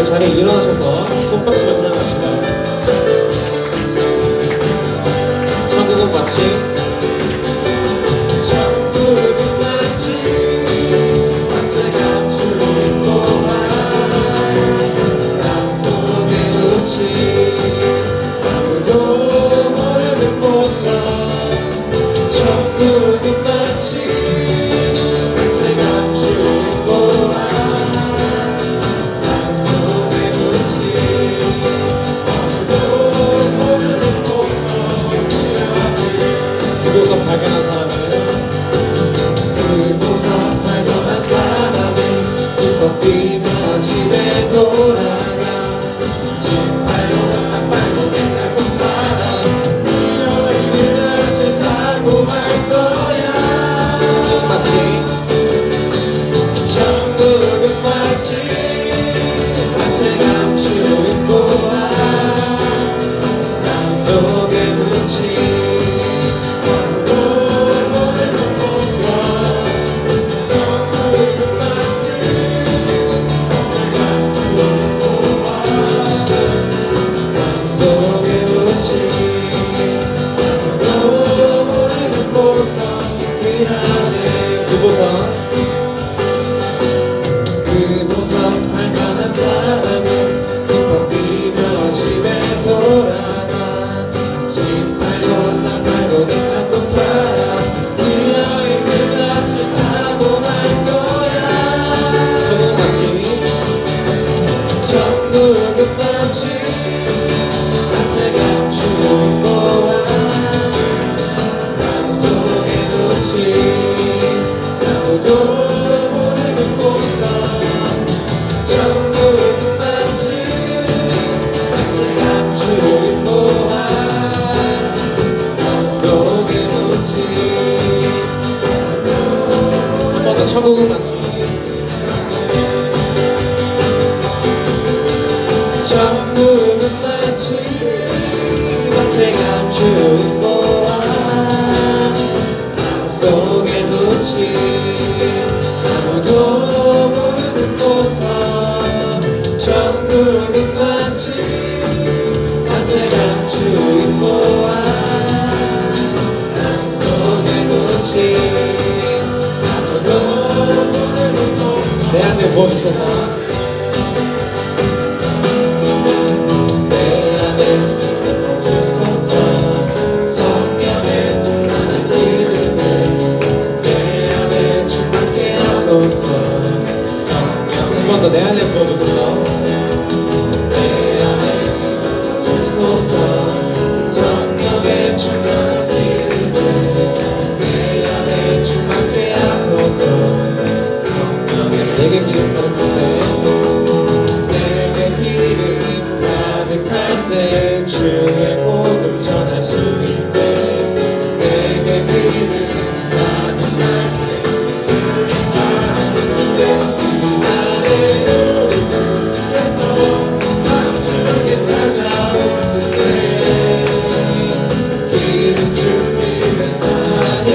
그 자리에 일어나셔서 손박수를 사용하시면 천국은 마치 그곳에서 발견한 사람은 기뻐 뛰며 집에 돌아가 진발로 닭발로 맨날 굽다가 너희들 다시 사고 말 거야. 천국은 마치 마치 감추고 있고 땅속에 묻힌 그보선 발견한 사람은 기뻐 뛰며 집에 돌아가 집 팔고 땅 팔고 내 땅도 팔아 너희들 앞을 사고 말 거야. 천국은 마치 밭에 감추고 보아 땅속에 묻힌 아무도 모르는 곳서 천국은 마치 밭에 감추고 보아 땅속에 묻힌 한 번 더 천국은 마치 천국은 마치 밭에 감추고 보아 땅속에 묻힌 아무도 모르는 곳서 천국은 마치 밭에 감추고 보아 땅속에 묻힌 아무도 모르는 곳서 내 안에 부어주셔서 한 번 더 내 안에 부어주소서. 내 안에 부어주소서. 성령의 충만한 기름을 내 안에 충만케 하소서. 성령의 내게 기름 가득할 때 내게 기름 가득할 때 주의 복음 전할 수 있대. 내게 기름 가득할 때 기름 준비된 사람이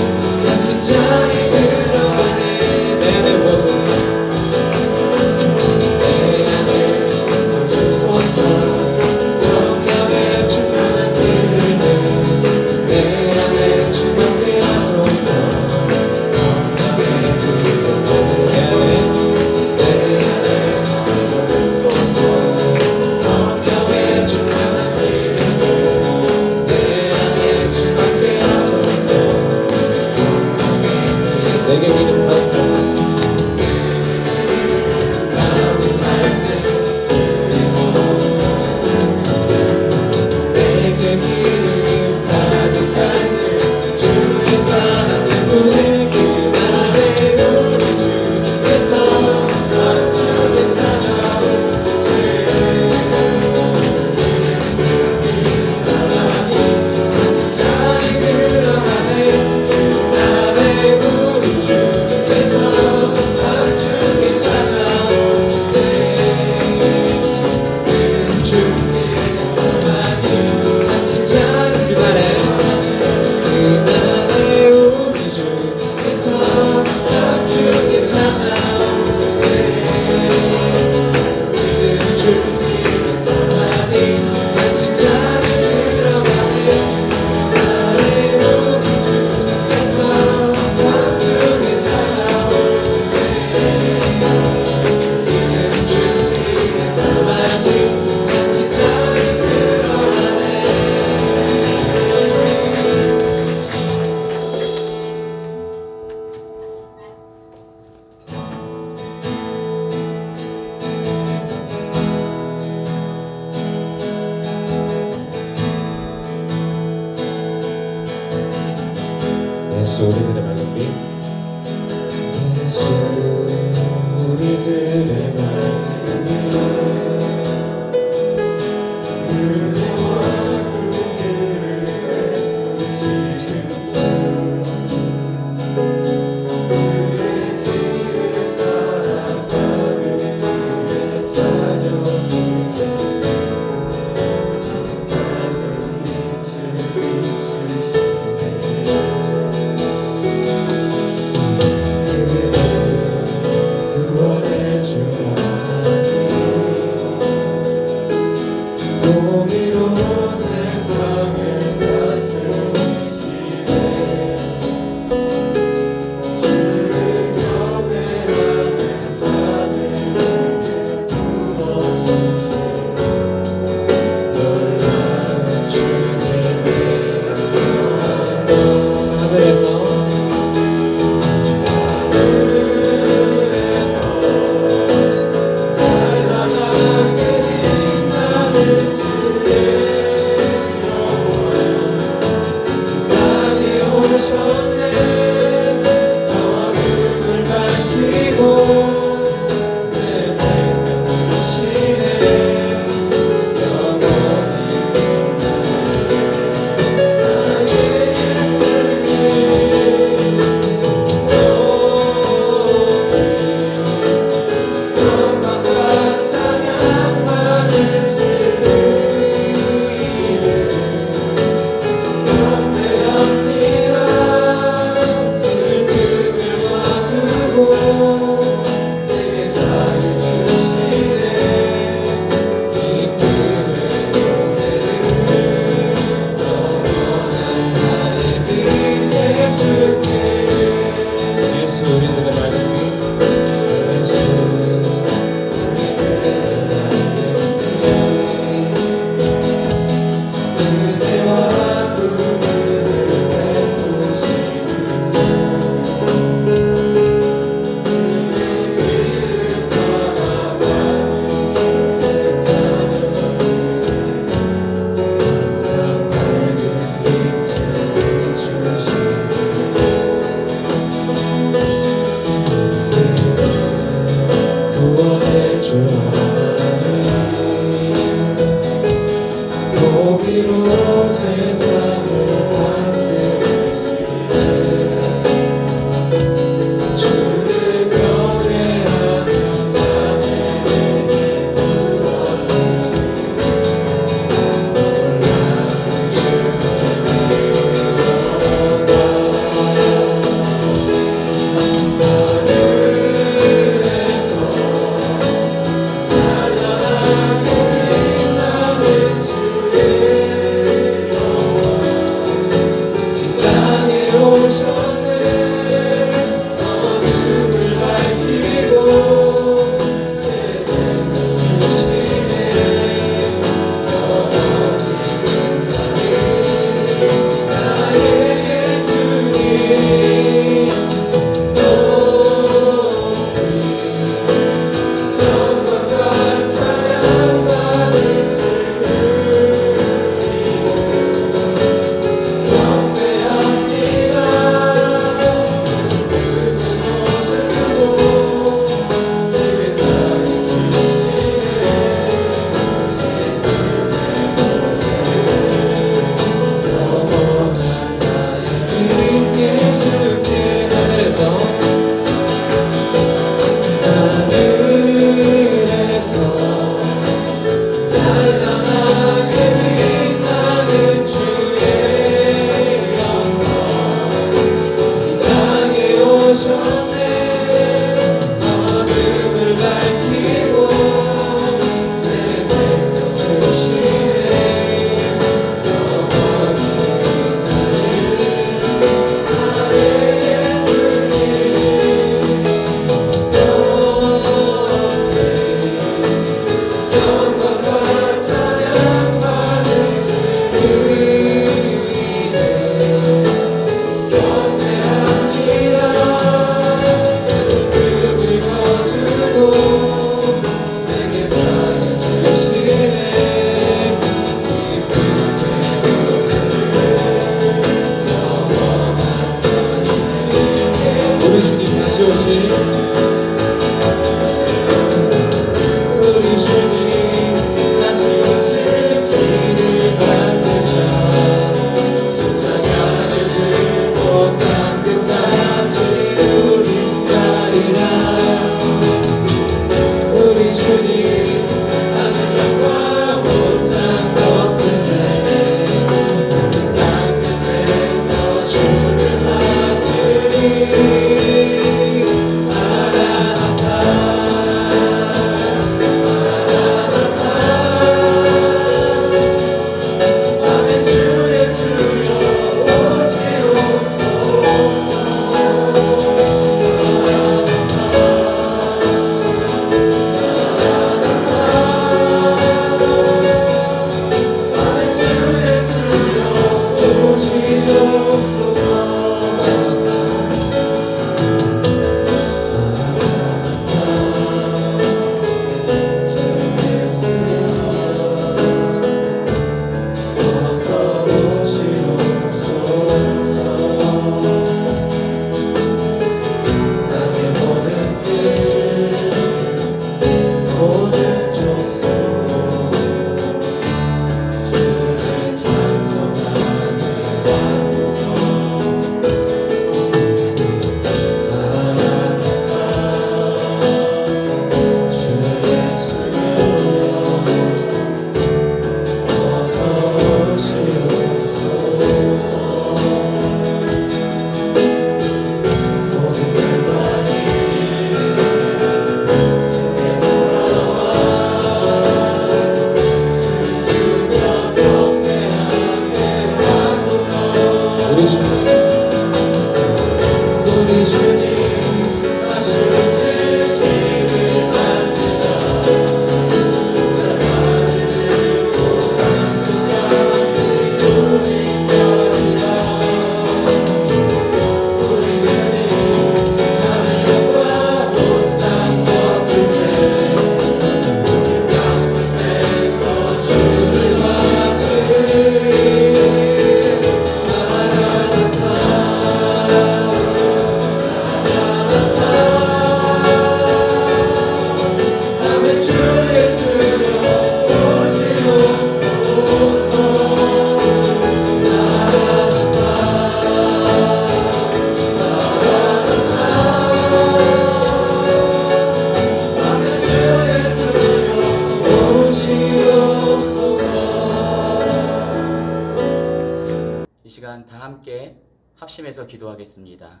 합심해서 기도하겠습니다.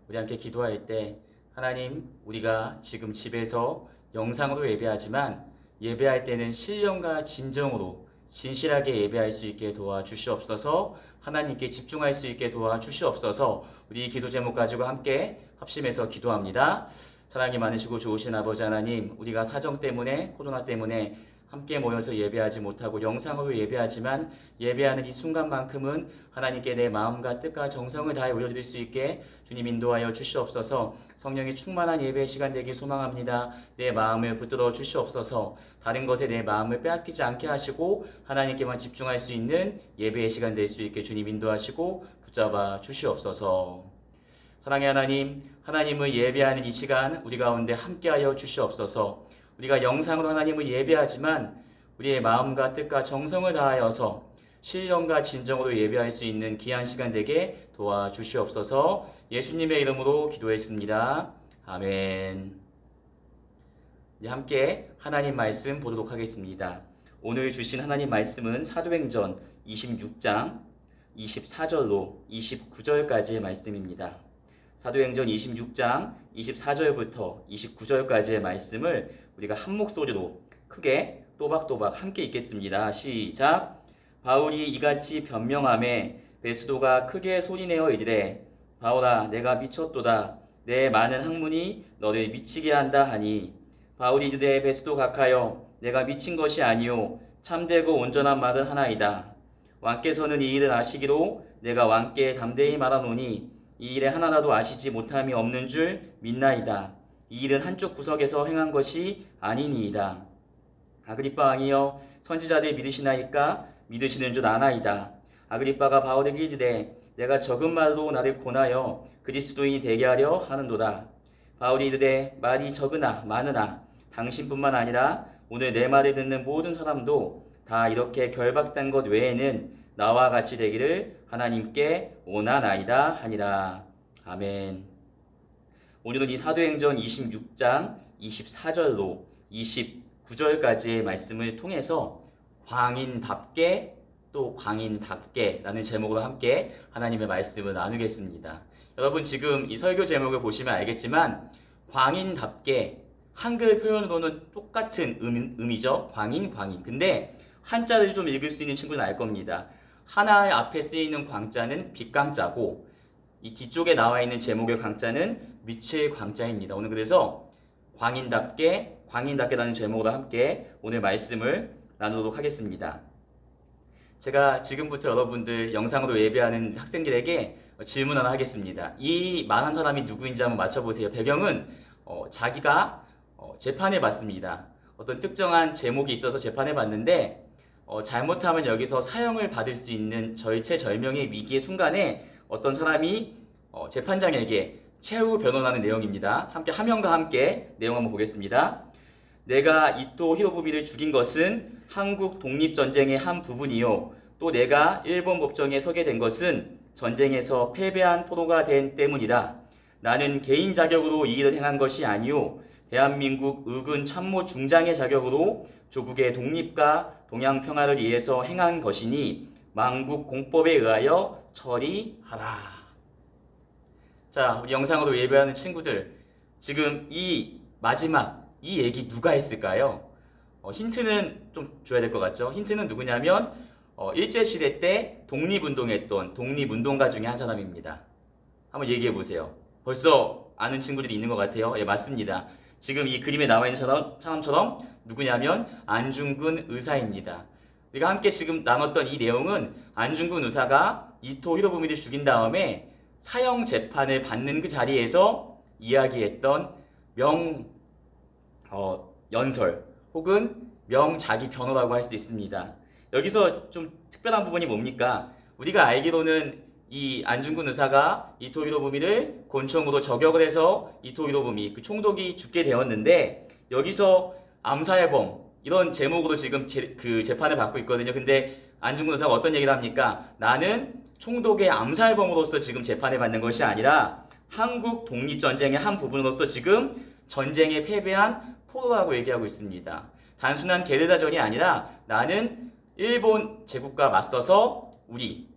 우리 함께 기도할 때 하나님, 우리가 지금 집에서 영상으로 예배하지만 예배할 때는 신령과 진정으로 진실하게 예배할 수 있게 도와주시옵소서. 하나님께 집중할 수 있게 도와주시옵소서. 우리 기도 제목 가지고 함께 합심해서 기도합니다. 사랑이 많으시고 좋으신 아버지 하나님, 우리가 사정 때문에, 코로나 때문에 함께 모여서 예배하지 못하고 영상으로 예배하지만 예배하는 이 순간만큼은 하나님께 내 마음과 뜻과 정성을 다해 올려드릴 수 있게 주님 인도하여 주시옵소서. 성령이 충만한 예배의 시간 되기 소망합니다. 내 마음을 붙들어 주시옵소서. 다른 것에 내 마음을 빼앗기지 않게 하시고 하나님께만 집중할 수 있는 예배의 시간 될 수 있게 주님 인도하시고 붙잡아 주시옵소서. 사랑의 하나님, 하나님을 예배하는 이 시간 우리 가운데 함께하여 주시옵소서. 우리가 영상으로 하나님을 예배하지만 우리의 마음과 뜻과 정성을 다하여서 신령과 진정으로 예배할 수 있는 귀한 시간 되게 도와주시옵소서. 예수님의 이름으로 기도했습니다. 아멘. 이제 함께 하나님 말씀 보도록 하겠습니다. 오늘 주신 하나님 말씀은 사도행전 26장 24절로 29절까지의 말씀입니다. 사도행전 26장 24절부터 29절까지의 말씀을 우리가 한 목소리로 크게 또박또박 함께 읽겠습니다. 시작. 바울이 이같이 변명하매 베스도가 크게 소리내어 이르되 바울아 내가 미쳤도다. 내 많은 학문이 너를 미치게 한다 하니 바울이 이르되 베스도 각하여 내가 미친 것이 아니요 참되고 온전한 말은 하나이다. 왕께서는 이 일을 아시기로 내가 왕께 담대히 말하노니 이 일에 하나라도 아시지 못함이 없는 줄 믿나이다. 이 일은 한쪽 구석에서 행한 것이 아니니이다. 아그리빠 왕이여 선지자들 믿으시나이까? 믿으시는 줄 아나이다. 아그리빠가 바울에게 이르되 내가 적은 말로 나를 권하여 그리스도인이 되게 하려 하는도다. 바울이 이르되 말이 적으나 많으나 당신뿐만 아니라 오늘 내 말을 듣는 모든 사람도 다 이렇게 결박된 것 외에는 나와 같이 되기를 하나님께 원하나이다 하니라. 아멘. 오늘은 이 사도행전 26장 24절로 29절까지의 말씀을 통해서 광인답게 또 광인답게 라는 제목으로 함께 하나님의 말씀을 나누겠습니다. 여러분 지금 이 설교 제목을 보시면 알겠지만 광인답게 한글 표현으로는 똑같은 의미죠. 광인. 근데 한자를 좀 읽을 수 있는 친구는 알 겁니다. 하나의 앞에 쓰이는 광자는 빛광자고 이 뒤쪽에 나와 있는 제목의 광자는 미칠 광자입니다. 오늘 그래서 광인답게라는 제목으로 함께 오늘 말씀을 나누도록 하겠습니다. 제가 지금부터 여러분들 영상으로 예배하는 학생들에게 질문 하나 하겠습니다. 이 말한 사람이 누구인지 한번 맞춰보세요. 배경은 자기가 재판을 받습니다. 어떤 특정한 제목이 있어서 재판을 받는데 잘못하면 여기서 사형을 받을 수 있는 절체절명의 위기의 순간에 어떤 사람이 재판장에게 최후 변론하는 내용입니다. 함께 화면과 함께 내용 한번 보겠습니다. 내가 이토 히로부미를 죽인 것은 한국 독립전쟁의 한 부분이요. 또 내가 일본 법정에 서게 된 것은 전쟁에서 패배한 포로가 된 때문이다. 나는 개인 자격으로 이 일을 행한 것이 아니요. 대한민국 의군 참모 중장의 자격으로 조국의 독립과 동양 평화를 위해서 행한 것이니 만국 공법에 의하여 처리하라. 자, 우리 영상으로 예배하는 친구들, 지금 이 마지막 이 얘기 누가 했을까요? 힌트는 좀 줘야 될 것 같죠? 힌트는 누구냐면 일제시대 때 독립운동했던 독립운동가 중에 한 사람입니다. 한번 얘기해 보세요. 벌써 아는 친구들이 있는 것 같아요. 예, 맞습니다. 지금 이 그림에 나와 있는 사람처럼 누구냐면 안중근 의사입니다. 우리가 함께 지금 나눴던 이 내용은 안중근 의사가 이토 히로부미를 죽인 다음에 사형 재판을 받는 그 자리에서 이야기했던 연설 혹은 자기 변호라고 할 수 있습니다. 여기서 좀 특별한 부분이 뭡니까? 우리가 알기로는 이 안중근 의사가 이토 히로부미를 권총으로 저격을 해서 이토 히로부미 그 총독이 죽게 되었는데 여기서 암살범 이런 제목으로 지금 재판을 받고 있거든요. 근데 안중근 의사가 어떤 얘기를 합니까? 나는 총독의 암살범으로서 지금 재판을 받는 것이 아니라 한국 독립전쟁의 한 부분으로서 지금 전쟁에 패배한 포로라고 얘기하고 있습니다. 단순한 게르다전이 아니라 나는 일본 제국과 맞서서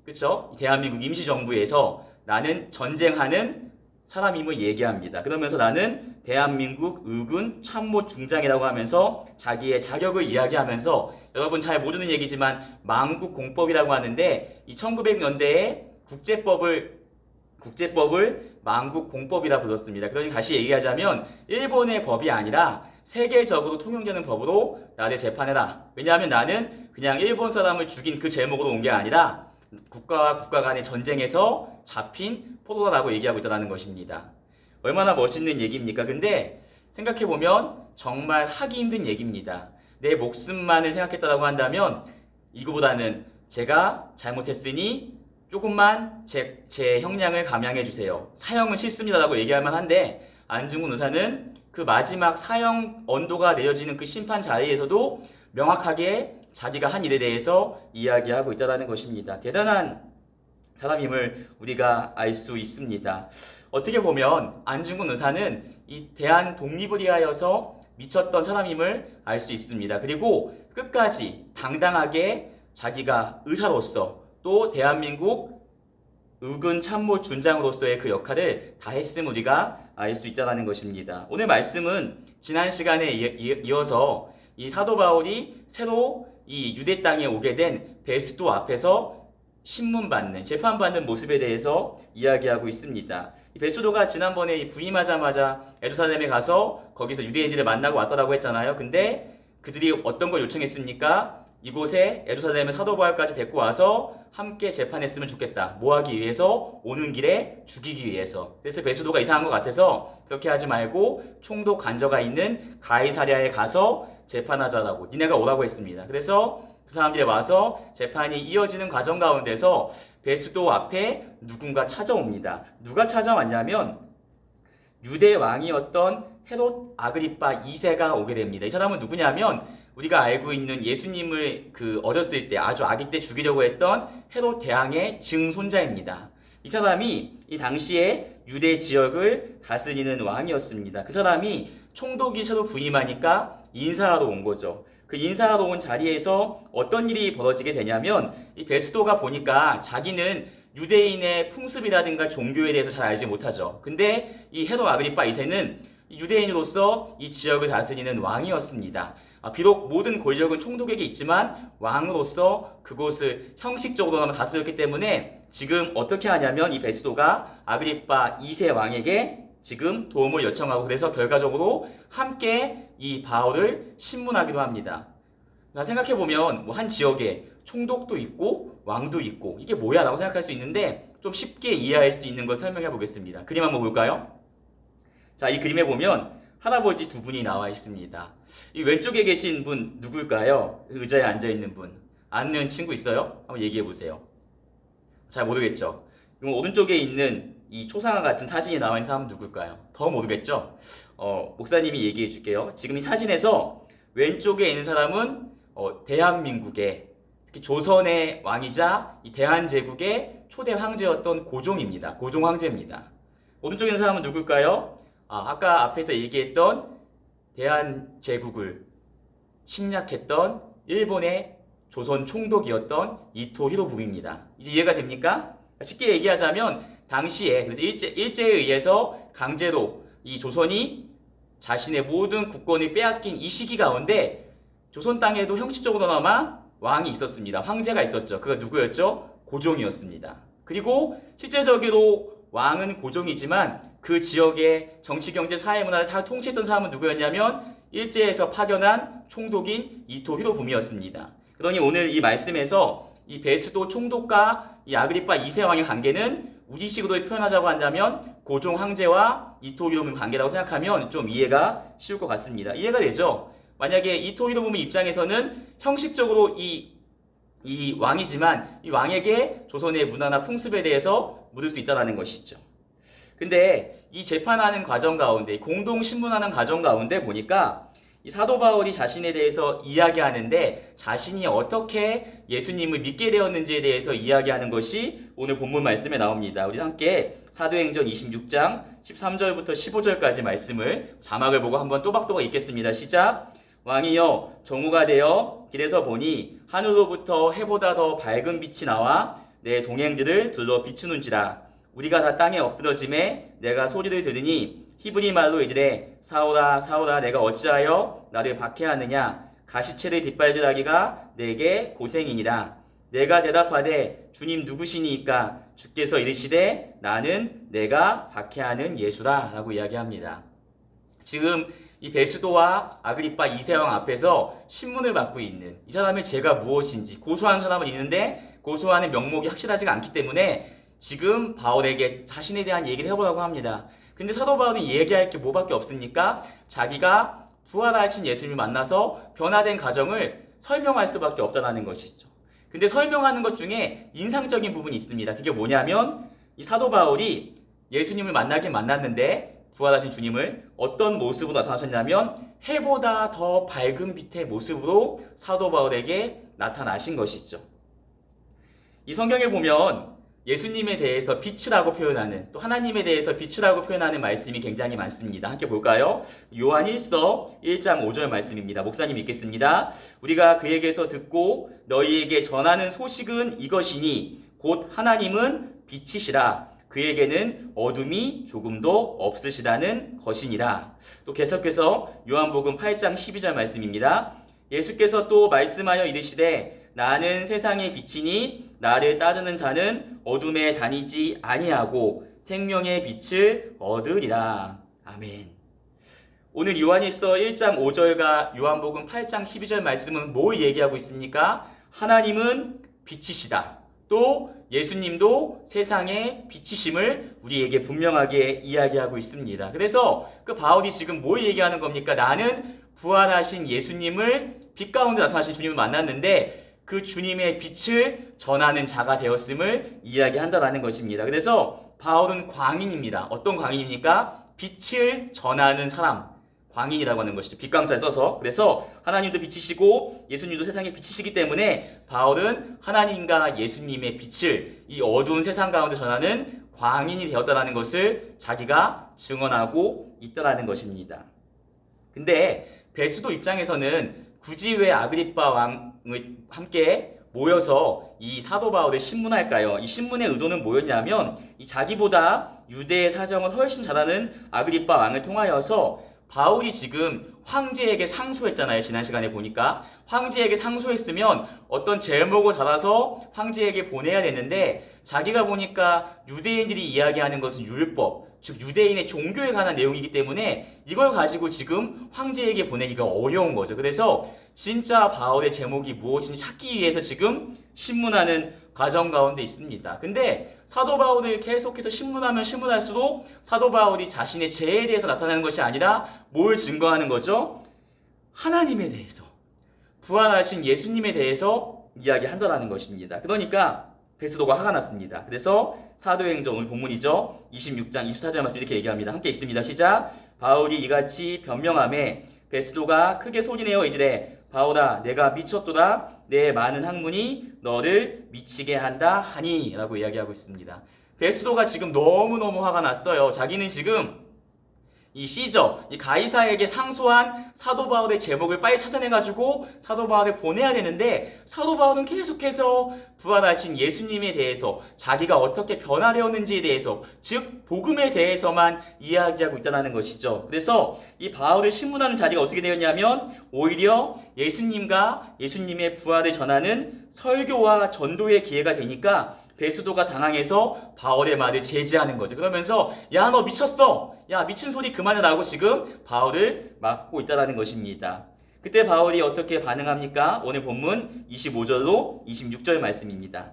그쵸? 대한민국 임시정부에서 나는 전쟁하는 사람임을 얘기합니다. 그러면서 나는 대한민국 의군 참모 중장이라고 하면서 자기의 자격을 이야기하면서 여러분 잘 모르는 얘기지만 만국공법이라고 하는데 이 1900년대에 국제법을 만국공법이라 불렀습니다. 그러니 다시 얘기하자면 일본의 법이 아니라 세계적으로 통용되는 법으로 나를 재판해라. 왜냐하면 나는 그냥 일본 사람을 죽인 그 제목으로 온 게 아니라 국가와 국가 간의 전쟁에서 잡힌 포로라고 얘기하고 있다는 것입니다. 얼마나 멋있는 얘기입니까? 근데 생각해보면 정말 하기 힘든 얘기입니다. 내 목숨만을 생각했다고 한다면 이거보다는 제가 잘못했으니 조금만 제 형량을 감량해 주세요. 사형은 싫습니다라고 얘기할 만한데 안중근 의사는 그 마지막 사형 언도가 내려지는 그 심판 자리에서도 명확하게 자기가 한 일에 대해서 이야기하고 있다는 것입니다. 대단한 사람임을 우리가 알 수 있습니다. 어떻게 보면 안중근 의사는 이 대한 독립을 위하여서 미쳤던 사람임을 알 수 있습니다. 그리고 끝까지 당당하게 자기가 의사로서 또 대한민국 의군 참모 준장으로서의 그 역할을 다했음을 우리가 알 수 있다는 것입니다. 오늘 말씀은 지난 시간에 이어서 이 사도 바울이 새로 이 유대 땅에 오게 된 베스도 앞에서 신문받는, 재판받는 모습에 대해서 이야기하고 있습니다. 이 베스도가 지난번에 부임하자마자 예루살렘에 가서 거기서 유대인들을 만나고 왔다라고 했잖아요. 근데 그들이 어떤 걸 요청했습니까? 이곳에 예루살렘에 사도 바울까지 데리고 와서 함께 재판했으면 좋겠다. 뭐 하기 위해서? 오는 길에 죽이기 위해서. 그래서 베스도가 이상한 것 같아서 그렇게 하지 말고 총독 간저가 있는 가이사랴에 가서 재판하자라고 니네가 오라고 했습니다. 그래서 그 사람들이 와서 재판이 이어지는 과정 가운데서 베스도 앞에 누군가 찾아옵니다. 누가 찾아왔냐면 유대 왕이었던 헤롯 아그리파 2세가 오게 됩니다. 이 사람은 누구냐면 우리가 알고 있는 예수님을 그 어렸을 때 아주 아기 때 죽이려고 했던 헤롯 대왕의 증손자입니다. 이 사람이 이 당시에 유대 지역을 다스리는 왕이었습니다. 그 사람이 총독이 새로 부임하니까 인사하러 온 거죠. 그 인사하러 온 자리에서 어떤 일이 벌어지게 되냐면 이 베스도가 보니까 자기는 유대인의 풍습이라든가 종교에 대해서 잘 알지 못하죠. 근데 이 헤롯 아그리파 2세는 유대인으로서 이 지역을 다스리는 왕이었습니다. 비록 모든 권력은 총독에게 있지만 왕으로서 그곳을 형식적으로나마 다스렸기 때문에 지금 어떻게 하냐면 이 베스도가 아그리파 2세 왕에게 지금 도움을 요청하고 그래서 결과적으로 함께 이 바울을 신문하기로 합니다. 생각해보면 뭐 한 지역에 총독도 있고 왕도 있고 이게 뭐야 라고 생각할 수 있는데 좀 쉽게 이해할 수 있는 걸 설명해 보겠습니다. 그림 한번 볼까요? 자, 이 그림에 보면 할아버지 두 분이 나와 있습니다. 이 왼쪽에 계신 분 누굴까요? 의자에 앉아 있는 분. 아는 친구 있어요? 한번 얘기해 보세요. 잘 모르겠죠? 그럼 오른쪽에 있는 이 초상화 같은 사진이 나와 있는 사람은 누굴까요? 더 모르겠죠? 목사님이 얘기해 줄게요. 지금 이 사진에서 왼쪽에 있는 사람은 대한민국의 특히 조선의 왕이자 이 대한제국의 초대 황제였던 고종입니다. 고종 황제입니다. 오른쪽에 있는 사람은 누굴까요? 아까 앞에서 얘기했던 대한제국을 침략했던 일본의 조선 총독이었던 이토 히로부미입니다. 이제 이해가 됩니까? 쉽게 얘기하자면 당시에 그래서 일제에 의해서 강제로 이 조선이 자신의 모든 국권을 빼앗긴 이 시기 가운데 조선 땅에도 형식적으로나마 왕이 있었습니다. 황제가 있었죠. 그가 누구였죠? 고종이었습니다. 그리고 실제적으로 왕은 고종이지만 그 지역의 정치, 경제, 사회, 문화를 다 통치했던 사람은 누구였냐면 일제에서 파견한 총독인 이토 히로부미였습니다. 그러니 오늘 이 말씀에서 이 베스도 총독과 이 아그리파 2세 왕의 관계는 우리식으로 표현하자고 한다면 고종 황제와 이토 히로부미 관계라고 생각하면 좀 이해가 쉬울 것 같습니다. 이해가 되죠? 만약에 이토 히로부미 입장에서는 형식적으로 이 왕이지만 이 왕에게 조선의 문화나 풍습에 대해서 물을 수 있다는 것이죠. 근데 이 재판하는 과정 가운데 공동 신문하는 과정 가운데 보니까 이 사도 바울이 자신에 대해서 이야기하는데 자신이 어떻게 예수님을 믿게 되었는지에 대해서 이야기하는 것이 오늘 본문 말씀에 나옵니다. 우리 함께 사도행전 26장 13절부터 15절까지 말씀을 자막을 보고 한번 또박또박 읽겠습니다. 시작. 왕이여 정오가 되어 길에서 보니 하늘로부터 해보다 더 밝은 빛이 나와 내 동행들을 둘러 비추는지라. 우리가 다 땅에 엎드러짐에 내가 소리를 들으니 히브리 말로 이르되 사울아 사울아 내가 어찌하여 나를 박해하느냐 가시체를 뒷발질하기가 내게 고생이니라. 내가 대답하되 주님 누구시니까? 주께서 이르시되 나는 내가 박해하는 예수라 라고 이야기합니다. 지금 이 베스도와 아그리빠 2세왕 앞에서 신문을 받고 있는 이 사람의 죄가 무엇인지 고소하는 사람은 있는데 고소하는 명목이 확실하지가 않기 때문에 지금 바울에게 자신에 대한 얘기를 해보라고 합니다. 근데 사도 바울은 얘기할 게 뭐밖에 없으니까 자기가 부활하신 예수님을 만나서 변화된 가정을 설명할 수밖에 없다는 것이죠. 근데 설명하는 것 중에 인상적인 부분이 있습니다. 그게 뭐냐면 이 사도 바울이 예수님을 만나긴 만났는데 부활하신 주님을 어떤 모습으로 나타나셨냐면 해보다 더 밝은 빛의 모습으로 사도 바울에게 나타나신 것이죠. 이 성경에 보면 예수님에 대해서 빛이라고 표현하는 또 하나님에 대해서 빛이라고 표현하는 말씀이 굉장히 많습니다. 함께 볼까요? 요한 1서 1장 5절 말씀입니다. 목사님 읽겠습니다. 우리가 그에게서 듣고 너희에게 전하는 소식은 이것이니 곧 하나님은 빛이시라 그에게는 어둠이 조금도 없으시다는 것이니라. 또 계속해서 요한복음 8장 12절 말씀입니다. 예수께서 또 말씀하여 이르시되 나는 세상의 빛이니 나를 따르는 자는 어둠에 다니지 아니하고 생명의 빛을 얻으리라. 아멘. 오늘 요한일서 1장 5절과 요한복음 8장 12절 말씀은 뭘 얘기하고 있습니까? 하나님은 빛이시다. 또 예수님도 세상의 빛이심을 우리에게 분명하게 이야기하고 있습니다. 그래서 그 바울이 지금 뭘 얘기하는 겁니까? 나는 부활하신 예수님을 빛 가운데 나타나신 주님을 만났는데 그 주님의 빛을 전하는 자가 되었음을 이야기한다는 것입니다. 그래서 바울은 광인입니다. 어떤 광인입니까? 빛을 전하는 사람. 광인이라고 하는 것이죠. 빛광자를 써서. 그래서 하나님도 빛이시고 예수님도 세상의 빛이시기 때문에 바울은 하나님과 예수님의 빛을 이 어두운 세상 가운데 전하는 광인이 되었다는 것을 자기가 증언하고 있다는 것입니다. 근데 베스도 입장에서는 굳이 왜 아그리빠 왕을 함께 모여서 이 사도 바울을 신문할까요? 이 신문의 의도는 뭐였냐면 이 자기보다 유대의 사정을 훨씬 잘 아는 아그리빠 왕을 통하여서 바울이 지금 황제에게 상소했잖아요. 지난 시간에 보니까 황제에게 상소했으면 어떤 제목을 달아서 황제에게 보내야 되는데 자기가 보니까 유대인들이 이야기하는 것은 율법, 즉 유대인의 종교에 관한 내용이기 때문에 이걸 가지고 지금 황제에게 보내기가 어려운 거죠. 그래서 진짜 바울의 제목이 무엇인지 찾기 위해서 지금 신문하는 과정 가운데 있습니다. 근데 사도 바울을 계속해서 신문하면 신문할수록 사도 바울이 자신의 죄에 대해서 나타나는 것이 아니라 뭘 증거하는 거죠? 하나님에 대해서, 부활하신 예수님에 대해서 이야기한다는 것입니다. 그러니까 베스도가 화가 났습니다. 그래서 사도행전 오늘 본문이죠. 26장 24절 말씀 이렇게 얘기합니다. 함께 읽습니다. 시작. 바울이 이같이 변명하매 베스도가 크게 소리내어 이르되 바울아 내가 미쳤도다 내 많은 학문이 너를 미치게 한다 하니 라고 이야기하고 있습니다. 베스도가 지금 너무너무 화가 났어요. 자기는 지금 이 시저, 이 가이사에게 상소한 사도 바울의 제목을 빨리 찾아내가지고 사도 바울을 보내야 되는데 사도 바울은 계속해서 부활하신 예수님에 대해서 자기가 어떻게 변화되었는지에 대해서 즉 복음에 대해서만 이야기하고 있다는 것이죠. 그래서 이 바울을 신문하는 자리가 어떻게 되었냐면 오히려 예수님과 예수님의 부활을 전하는 설교와 전도의 기회가 되니까 베스도가 당황해서 바울의 말을 제지하는 거죠. 그러면서 야 너 미쳤어. 야 미친 소리 그만해라고 지금 바울을 막고 있다는 것입니다. 그때 바울이 어떻게 반응합니까? 오늘 본문 25절로 26절 말씀입니다.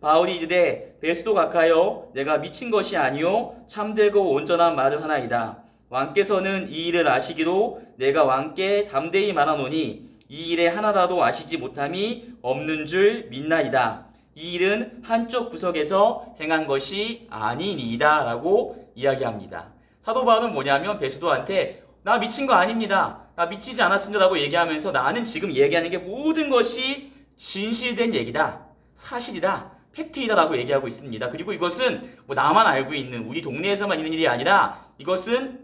바울이 이르되 베스도 각하여 내가 미친 것이 아니요 참되고 온전한 말은 하나이다. 왕께서는 이 일을 아시기로 내가 왕께 담대히 말하노니 이 일에 하나라도 아시지 못함이 없는 줄 믿나이다. 이 일은 한쪽 구석에서 행한 것이 아니니이다 라고 이야기합니다. 사도 바울은 뭐냐면 베스도한테 나 미친 거 아닙니다. 나 미치지 않았습니다 라고 얘기하면서 나는 지금 얘기하는 게 모든 것이 진실된 얘기다. 사실이다. 팩트이다 라고 얘기하고 있습니다. 그리고 이것은 뭐 나만 알고 있는 우리 동네에서만 있는 일이 아니라 이것은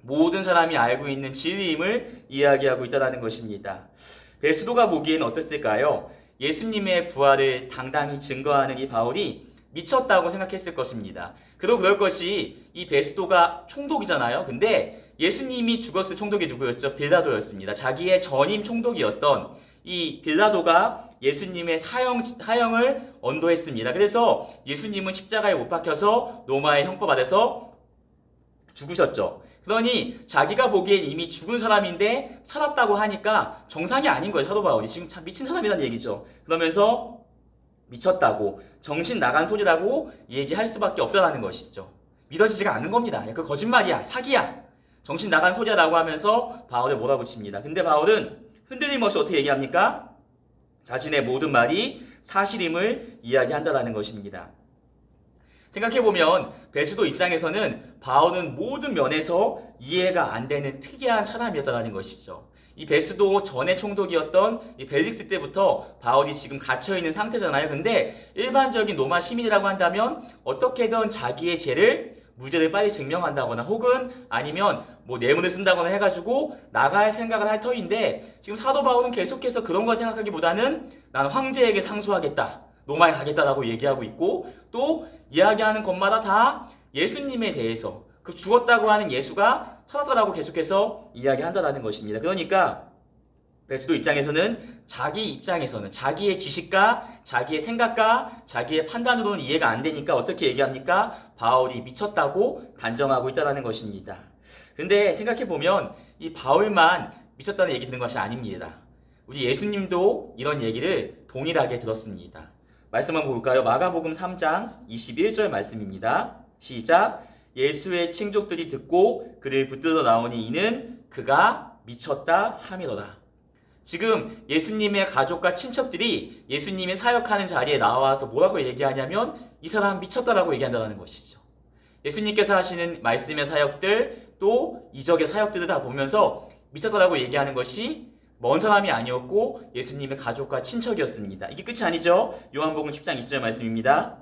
모든 사람이 알고 있는 진리임을 이야기하고 있다는 것입니다. 베스도가 보기에는 어땠을까요? 예수님의 부활을 당당히 증거하는 이 바울이 미쳤다고 생각했을 것입니다. 그리고 그럴 것이 이 베스도가 총독이잖아요. 근데 예수님이 죽었을 총독이 누구였죠? 빌라도였습니다. 자기의 전임 총독이었던 이 빌라도가 예수님의 사형을 언도했습니다. 그래서 예수님은 십자가에 못 박혀서 로마의 형법 아래서 죽으셨죠. 그러니 자기가 보기엔 이미 죽은 사람인데 살았다고 하니까 정상이 아닌 거예요. 사도 바울이 지금 참 미친 사람이라는 얘기죠. 그러면서 미쳤다고, 정신 나간 소리라고 얘기할 수밖에 없다는 것이죠. 믿어지지가 않는 겁니다. 그 거짓말이야, 사기야, 정신 나간 소리야라고 하면서 바울을 몰아붙입니다. 근데 바울은 흔들림 없이 어떻게 얘기합니까? 자신의 모든 말이 사실임을 이야기한다는 것입니다. 생각해보면 베스도 입장에서는 바울은 모든 면에서 이해가 안 되는 특이한 사람이었다는 것이죠. 이 베스도 전의 총독이었던 이 벨릭스 때부터 바울이 지금 갇혀있는 상태잖아요. 근데 일반적인 로마 시민이라고 한다면 어떻게든 자기의 죄를, 무죄를 빨리 증명한다거나 혹은 아니면 뭐 뇌물을 쓴다거나 해가지고 나갈 생각을 할 터인데, 지금 사도 바울은 계속해서 그런 걸 생각하기보다는 나는 황제에게 상소하겠다, 로마에 가겠다라고 얘기하고 있고, 또 이야기하는 것마다 다 예수님에 대해서, 그 죽었다고 하는 예수가 살았다라고 계속해서 이야기한다는 것입니다. 그러니까 베스도 입장에서는 자기의 지식과 자기의 생각과 자기의 판단으로는 이해가 안 되니까 어떻게 얘기합니까? 바울이 미쳤다고 단정하고 있다는 것입니다. 근데 생각해보면 이 바울만 미쳤다는 얘기 듣는 것이 아닙니다. 우리 예수님도 이런 얘기를 동일하게 들었습니다. 말씀 한번 볼까요? 마가복음 3장 21절 말씀입니다. 시작. 예수의 친족들이 듣고 그를 붙들어 나오니 이는 그가 미쳤다 함이로라. 지금 예수님의 가족과 친척들이 예수님이 사역하는 자리에 나와서 뭐라고 얘기하냐면 이 사람 미쳤다라고 얘기한다는 것이죠. 예수님께서 하시는 말씀의 사역들, 또 이적의 사역들을 다 보면서 미쳤다라고 얘기하는 것이 먼 사람이 아니었고 예수님의 가족과 친척이었습니다. 이게 끝이 아니죠. 요한복음 10장 20절 말씀입니다.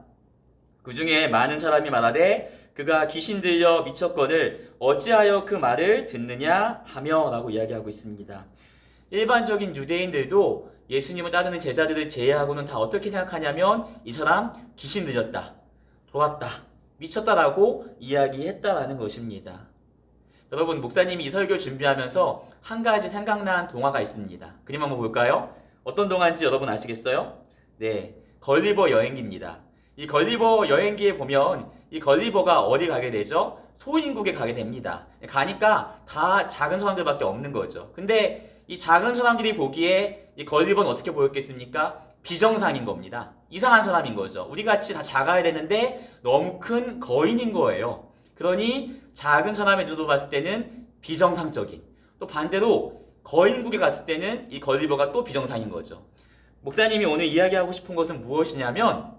그 중에 많은 사람이 말하되 그가 귀신 들려 미쳤거늘 어찌하여 그 말을 듣느냐 하며 라고 이야기하고 있습니다. 일반적인 유대인들도 예수님을 따르는 제자들을 제외하고는 다 어떻게 생각하냐면 이 사람 귀신 들렸다, 돌았다, 미쳤다라고 이야기했다라는 것입니다. 여러분, 목사님이 이 설교 준비하면서 한 가지 생각난 동화가 있습니다. 그림 한번 볼까요? 어떤 동화인지 여러분 아시겠어요? 네, 걸리버 여행기입니다. 이 걸리버 여행기에 보면 이 걸리버가 어디 가게 되죠? 소인국에 가게 됩니다. 가니까 다 작은 사람들밖에 없는 거죠. 근데 이 작은 사람들이 보기에 이 걸리버는 어떻게 보였겠습니까? 비정상인 겁니다. 이상한 사람인 거죠. 우리 같이 다 작아야 되는데 너무 큰 거인인 거예요. 그러니 작은 사람의 눈으로 봤을 때는 비정상적인, 또 반대로 거인국에 갔을 때는 이 걸리버가 또 비정상인 거죠. 목사님이 오늘 이야기하고 싶은 것은 무엇이냐면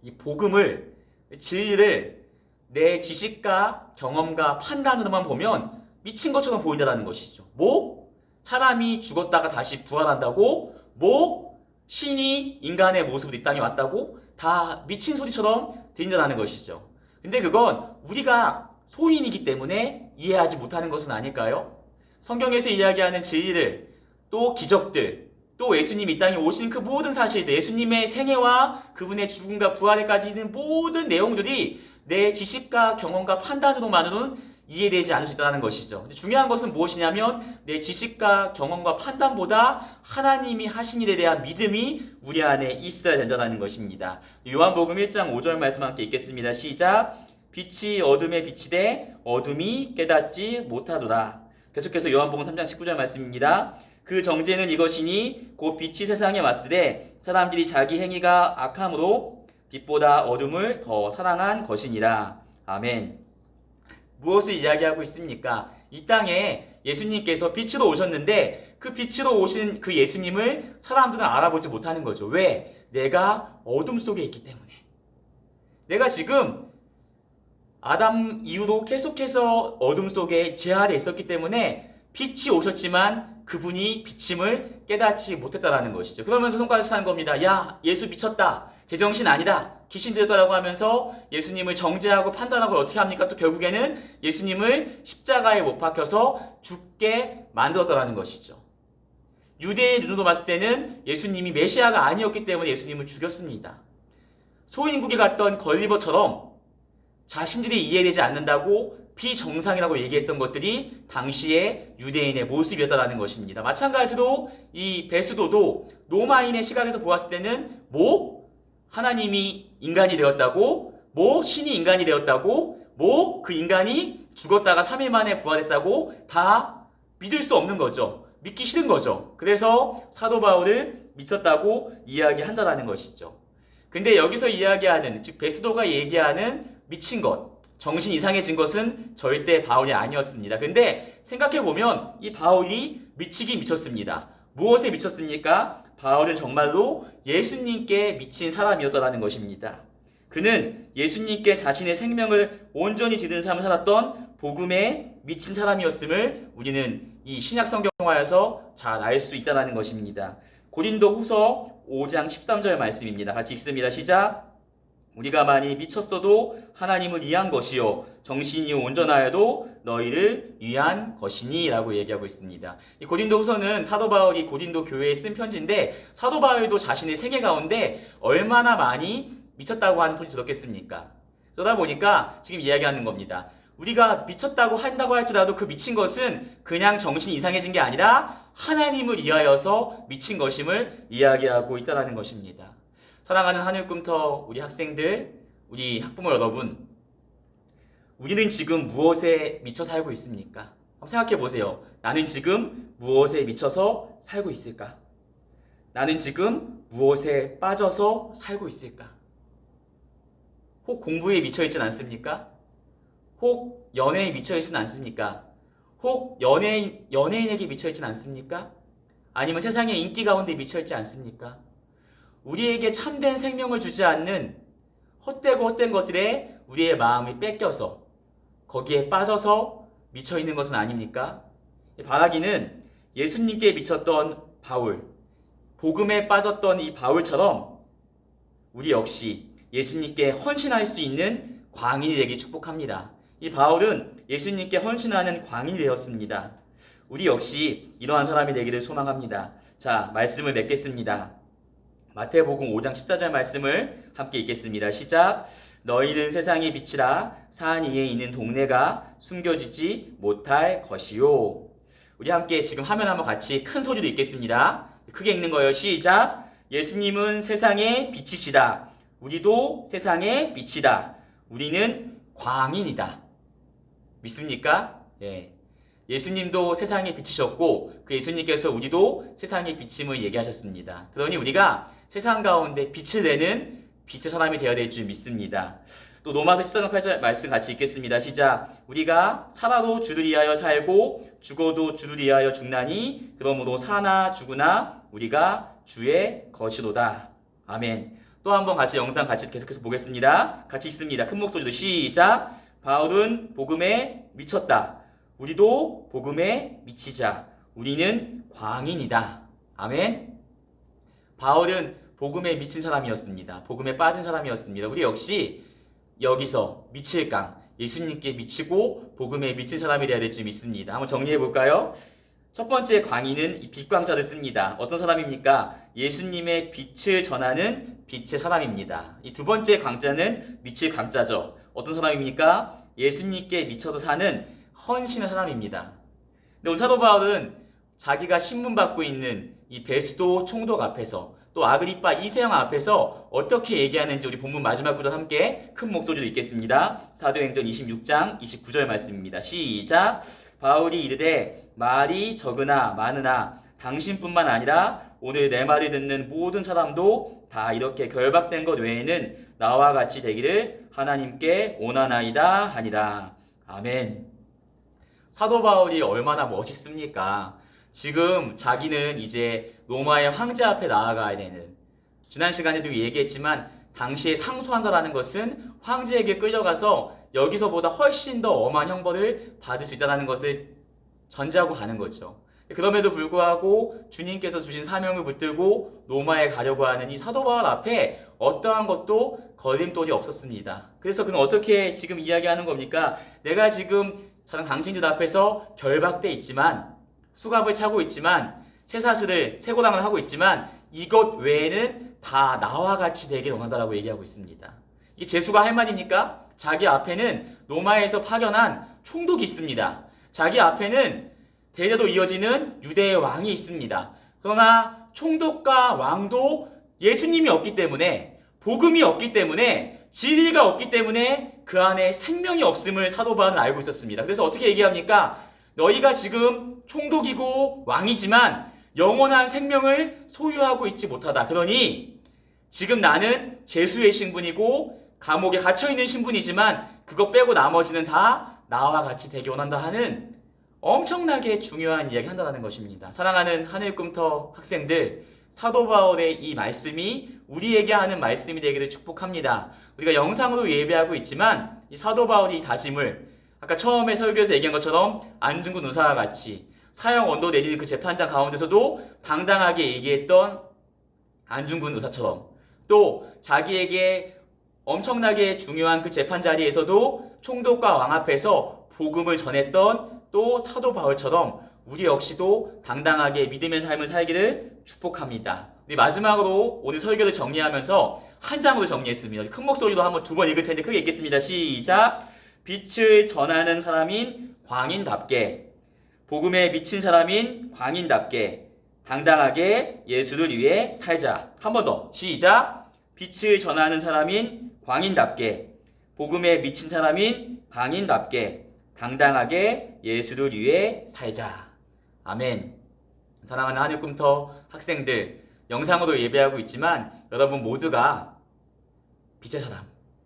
이 복음을, 진리를 내 지식과 경험과 판단으로만 보면 미친 것처럼 보인다는 것이죠. 뭐? 사람이 죽었다가 다시 부활한다고? 뭐? 신이 인간의 모습으로 이 땅에 왔다고? 다 미친 소리처럼 들린다는 것이죠. 근데 그건 우리가 소인이기 때문에 이해하지 못하는 것은 아닐까요? 성경에서 이야기하는 진리를, 또 기적들, 또 예수님이 이 땅에 오신 그 모든 사실들, 예수님의 생애와 그분의 죽음과 부활에까지 있는 모든 내용들이 내 지식과 경험과 판단으로만으로는 이해되지 않을 수 있다는 것이죠. 근데 중요한 것은 무엇이냐면 내 지식과 경험과 판단보다 하나님이 하신 일에 대한 믿음이 우리 안에 있어야 된다는 것입니다. 요한복음 1장 5절 말씀 함께 읽겠습니다. 시작. 빛이 어둠에 비치되 어둠이 깨닫지 못하도다. 계속해서 요한복음 3장 19절 말씀입니다. 그 정죄는 이것이니 곧 빛이 세상에 왔으되 사람들이 자기 행위가 악함으로 빛보다 어둠을 더 사랑한 것이니라. 아멘. 무엇을 이야기하고 있습니까? 이 땅에 예수님께서 빛으로 오셨는데 그 빛으로 오신 그 예수님을 사람들은 알아보지 못하는 거죠. 왜? 내가 어둠 속에 있기 때문에. 내가 지금 아담 이후로 계속해서 어둠 속에 제 아래 있었기 때문에 빛이 오셨지만 그분이 비침을 깨닫지 못했다라는 것이죠. 그러면서 손가락 치는 겁니다. 야, 예수 미쳤다, 제정신 아니다, 귀신 들렸다라고 하면서 예수님을 정죄하고 판단하고 어떻게 합니까? 또 결국에는 예수님을 십자가에 못 박혀서 죽게 만들었다라는 것이죠. 유대의 눈으로 봤을 때는 예수님이 메시아가 아니었기 때문에 예수님을 죽였습니다. 소인국에 갔던 걸리버처럼 자신들이 이해되지 않는다고 비정상이라고 얘기했던 것들이 당시의 유대인의 모습이었다는 것입니다. 마찬가지로 이 베스도도 로마인의 시각에서 보았을 때는 하나님이 인간이 되었다고, 신이 인간이 되었다고, 그 인간이 죽었다가 3일 만에 부활했다고 다 믿을 수 없는 거죠. 믿기 싫은 거죠. 그래서 사도 바울을 미쳤다고 이야기한다라는 것이죠. 근데 여기서 이야기하는, 즉 베스도가 얘기하는 미친 것, 정신 이상해진 것은 절대 바울이 아니었습니다. 근데 생각해보면 이 바울이 미치긴 미쳤습니다. 무엇에 미쳤습니까? 바울은 정말로 예수님께 미친 사람이었다는 것입니다. 그는 예수님께 자신의 생명을 온전히 드린 삶을 살았던 복음에 미친 사람이었음을 우리는 이 신약 성경화에서 잘 알 수 있다는 것입니다. 고린도 후서 5장 13절 말씀입니다. 같이 읽습니다. 시작. 우리가 많이 미쳤어도 하나님을 위한 것이요 정신이 온전하여도 너희를 위한 것이니 라고 얘기하고 있습니다. 이 고린도 후서는 사도 바울이 고린도 교회에 쓴 편지인데 사도 바울도 자신의 생애 가운데 얼마나 많이 미쳤다고 하는 소리 들었겠습니까? 그러다 보니까 지금 이야기하는 겁니다. 우리가 미쳤다고 한다고 할지라도 그 미친 것은 그냥 정신이 이상해진 게 아니라 하나님을 위하여서 미친 것임을 이야기하고 있다는 것입니다. 사랑하는 하늘꿈터 우리 학생들, 우리 학부모 여러분, 우리는 지금 무엇에 미쳐 살고 있습니까? 한번 생각해 보세요. 나는 지금 무엇에 미쳐서 살고 있을까? 나는 지금 무엇에 빠져서 살고 있을까? 혹 공부에 미쳐 있진 않습니까? 혹 연애에 미쳐 있진 않습니까? 혹 연예인에게 미쳐 있진 않습니까? 아니면 세상의 인기 가운데 미쳐 있지 않습니까? 우리에게 참된 생명을 주지 않는 헛된 것들에 우리의 마음이 뺏겨서 거기에 빠져서 미쳐 있는 것은 아닙니까? 바라기는 예수님께 미쳤던 바울, 복음에 빠졌던 이 바울처럼 우리 역시 예수님께 헌신할 수 있는 광인이 되기 축복합니다. 이 바울은 예수님께 헌신하는 광인이 되었습니다. 우리 역시 이러한 사람이 되기를 소망합니다. 자, 말씀을 맺겠습니다. 마태복음 5장 14절 말씀을 함께 읽겠습니다. 시작. 너희는 세상의 빛이라 산 위에 있는 동네가 숨겨지지 못할 것이요. 우리 함께 지금 화면 한번 같이 큰 소리로 읽겠습니다. 크게 읽는 거예요. 시작. 예수님은 세상의 빛이시다. 우리도 세상의 빛이다. 우리는 광인이다. 믿습니까? 예. 예수님도 세상의 빛이셨고 그 예수님께서 우리도 세상의 빛임을 얘기하셨습니다. 그러니 우리가 세상 가운데 빛을 내는 빛의 사람이 되어야 될 줄 믿습니다. 또 로마서 14장 8절 말씀 같이 읽겠습니다. 시작. 우리가 살아도 주를 위하여 살고 죽어도 주를 위하여 죽나니 그러므로 사나 죽으나 우리가 주의 것이로다. 아멘. 또 한 번 같이 영상 같이 계속해서 보겠습니다. 같이 읽습니다. 큰 목소리로 시작. 바울은 복음에 미쳤다. 우리도 복음에 미치자. 우리는 광인이다. 아멘. 바울은 복음에 미친 사람이었습니다. 복음에 빠진 사람이었습니다. 우리 역시 여기서 미칠 강, 예수님께 미치고 복음에 미친 사람이 되어야 될 줄 믿습니다. 한번 정리해 볼까요? 첫 번째 광인은 이 빛광자를 씁니다. 어떤 사람입니까? 예수님의 빛을 전하는 빛의 사람입니다. 이 두 번째 광자는 빛의 광자죠. 어떤 사람입니까? 예수님께 미쳐서 사는 헌신의 사람입니다. 근데 오늘 사도 바울은 자기가 신문받고 있는 이 베스도 총독 앞에서 또 아그리파 이세영 앞에서 어떻게 얘기하는지 우리 본문 마지막 구절 함께 큰 목소리로 읽겠습니다. 사도행전 26장 29절 말씀입니다. 시작. 바울이 이르되 말이 적으나 많으나 당신뿐만 아니라 오늘 내 말을 듣는 모든 사람도 다 이렇게 결박된 것 외에는 나와 같이 되기를 하나님께 원하나이다 하니라. 아멘. 사도 바울이 얼마나 멋있습니까? 지금 자기는 이제 로마의 황제 앞에 나아가야 되는, 지난 시간에도 얘기했지만 당시에 상소한다라는 것은 황제에게 끌려가서 여기서보다 훨씬 더 엄한 형벌을 받을 수 있다는 것을 전제하고 가는 거죠. 그럼에도 불구하고 주님께서 주신 사명을 붙들고 로마에 가려고 하는 이 사도 바울 앞에 어떠한 것도 걸림돌이 없었습니다. 그래서 그는 어떻게 지금 이야기하는 겁니까? 내가 지금 다른 당신들 앞에서 결박돼 있지만, 수갑을 차고 있지만, 쇠고랑을 하고 있지만 이것 외에는 다 나와 같이 되길 원한다라고 얘기하고 있습니다. 이게 재수가 할 말입니까? 자기 앞에는 로마에서 파견한 총독이 있습니다. 자기 앞에는 대대로 이어지는 유대의 왕이 있습니다. 그러나 총독과 왕도 예수님이 없기 때문에, 복음이 없기 때문에, 진리가 없기 때문에 그 안에 생명이 없음을 사도 바울은 알고 있었습니다. 그래서 어떻게 얘기합니까? 너희가 지금 총독이고 왕이지만 영원한 생명을 소유하고 있지 못하다. 그러니 지금 나는 제수의 신분이고 감옥에 갇혀있는 신분이지만 그것 빼고 나머지는 다 나와 같이 되기 원한다 하는 엄청나게 중요한 이야기 한다는 것입니다. 사랑하는 하늘꿈터 학생들, 사도 바울의 이 말씀이 우리에게 하는 말씀이 되기를 축복합니다. 우리가 영상으로 예배하고 있지만 이 사도 바울이 이 다짐을 아까 처음에 설교에서 얘기한 것처럼 안중근 의사와 같이 사형 언도 내리는 그 재판장 가운데서도 당당하게 얘기했던 안중근 의사처럼, 또 자기에게 엄청나게 중요한 그 재판 자리에서도 총독과 왕 앞에서 복음을 전했던 또 사도 바울처럼 우리 역시도 당당하게 믿음의 삶을 살기를 축복합니다. 우리 마지막으로 오늘 설교를 정리하면서 한 장으로 정리했습니다. 큰 목소리로 한번 두 번 읽을 텐데 크게 읽겠습니다. 시작! 빛을 전하는 사람인 광인답게, 복음에 미친 사람인 광인답게 당당하게 예수를 위해 살자. 한 번 더. 시작! 빛을 전하는 사람인 광인답게, 복음에 미친 사람인 광인답게 당당하게 예수를 위해 살자. 아멘. 사랑하는 하늘꿈터 학생들, 영상으로 예배하고 있지만 여러분 모두가 빛의 사람,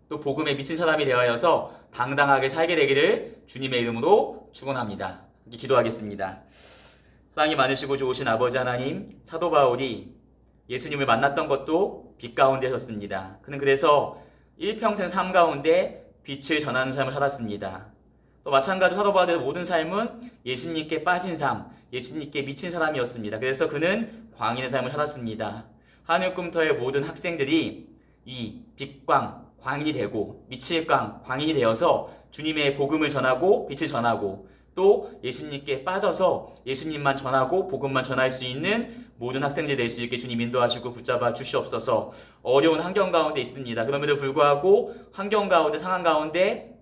또 복음에 미친 사람이 되어서 당당하게 살게 되기를 주님의 이름으로 축원합니다. 기도하겠습니다. 사랑이 많으시고 좋으신 아버지 하나님, 사도 바울이 예수님을 만났던 것도 빛 가운데 섰습니다. 그는 그래서 일평생 삶 가운데 빛을 전하는 삶을 살았습니다. 또 마찬가지로 사도 바울의 모든 삶은 예수님께 빠진 삶, 예수님께 미친 사람이었습니다. 그래서 그는 광인의 삶을 살았습니다. 하늘꿈터의 모든 학생들이 이 빛광, 광인이 되고 미칠광, 광인이 되어서 주님의 복음을 전하고 빛을 전하고 또 예수님께 빠져서 예수님만 전하고 복음만 전할 수 있는 모든 학생들이 될 수 있게 주님 인도하시고 붙잡아 주시옵소서. 어려운 환경 가운데 있습니다. 그럼에도 불구하고 환경 가운데, 상황 가운데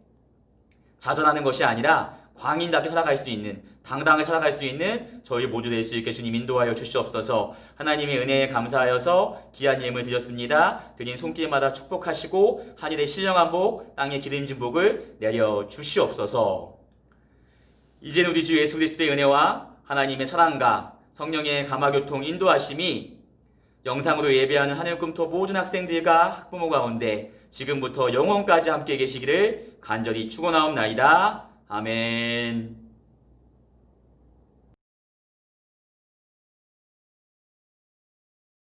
좌절하는 것이 아니라 광인답게 살아갈 수 있는, 당당하게 살아갈 수 있는 저희 모두 될 수 있게 주님 인도하여 주시옵소서. 하나님의 은혜에 감사하여서 귀한 예물 드렸습니다. 드린 손길마다 축복하시고 하늘의 신령한 복, 땅의 기름진 복을 내려 주시옵소서. 이제는 우리 주 예수 그리스도의 은혜와 하나님의 사랑과 성령의 감화교통 인도하심이 영상으로 예배하는 하늘꿈토 모든 학생들과 학부모 가운데 지금부터 영원까지 함께 계시기를 간절히 축원하옵나이다. 아멘.